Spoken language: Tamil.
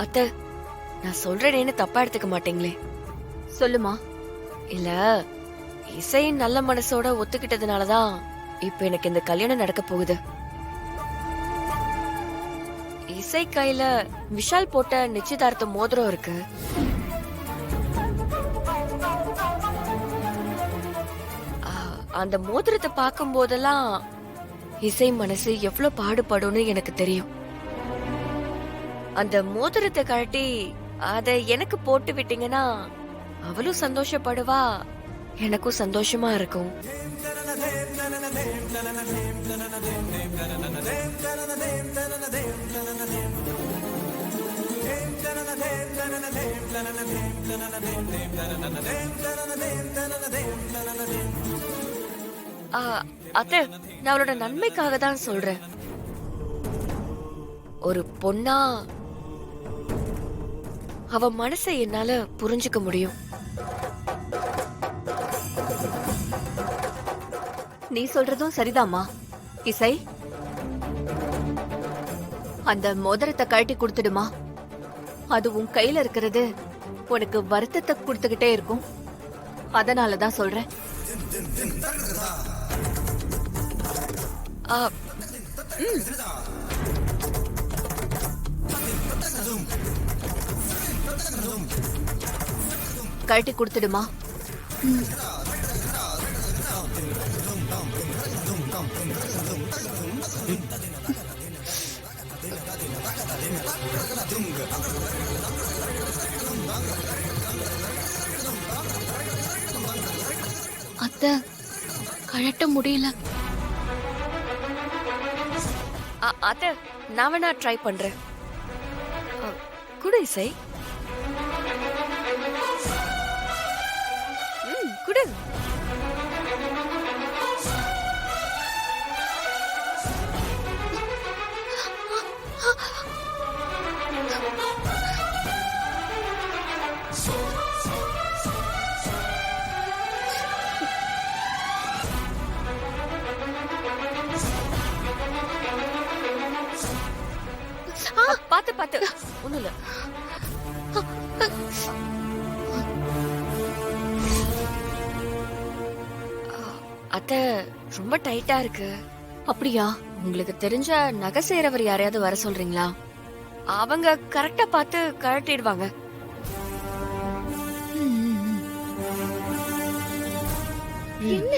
அத்தை, நான் சொல்றேன்னு தப்பா எடுத்துக்க மாட்டீங்களே? சொல்லுமா. இல்ல, இசை நல்ல மனசோட ஒத்துக்கிட்டதுனாலதான் இப்ப எனக்கு இந்த கல்யாணம் நடக்க போகுது. இசை கையில விஷால் போட்ட நிச்சயதார்த்த மோதிரம் இருக்கு. அந்த மோதிரத்தை பார்க்கும் போதெல்லாம் இசை மனசு எவ்வளவு பாடுபடும்னு எனக்கு தெரியும். அந்த மோதிரத்தை கழட்டி அத எனக்கு போட்டு விட்டீங்கன்னா அவளும் சந்தோஷப்படுவா, எனக்கும் சந்தோஷமா இருக்கும். அத்தை, நான் அவளோட நன்மைக்காக தான் சொல்றேன். ஒரு பொண்ணா அவ மனசை என்னால புரிஞ்சுக்க முடியும். நீ சொல்றதும் சரிதாம்மா. இசை, அந்த மோதிரத்தை கழட்டி கொடுத்துடுமா. அது உன் கையில இருக்கிறது உனக்கு வருத்தத்தை கொடுத்துக்கிட்டே இருக்கும். அதனாலதான் சொல்றேன். கழட்டி கொடுத்துடுமா. அத்தை, கழட்ட முடியல. அத்தை, நான் வேணா ட்ரை பண்றேன். குடு இசை. குடு. பாத்து பாத்து, ஒண்ணும் இல்ல. அத்தை, ரொம்ப டைட்டா இருக்கு. அப்படியா? உங்களுக்கு தெரிஞ்ச நகை செய்றவர் யாரையாவது வர சொல்றீங்களா? அவங்க கரெக்டா பார்த்து கழட்டிடுவாங்க. என்ன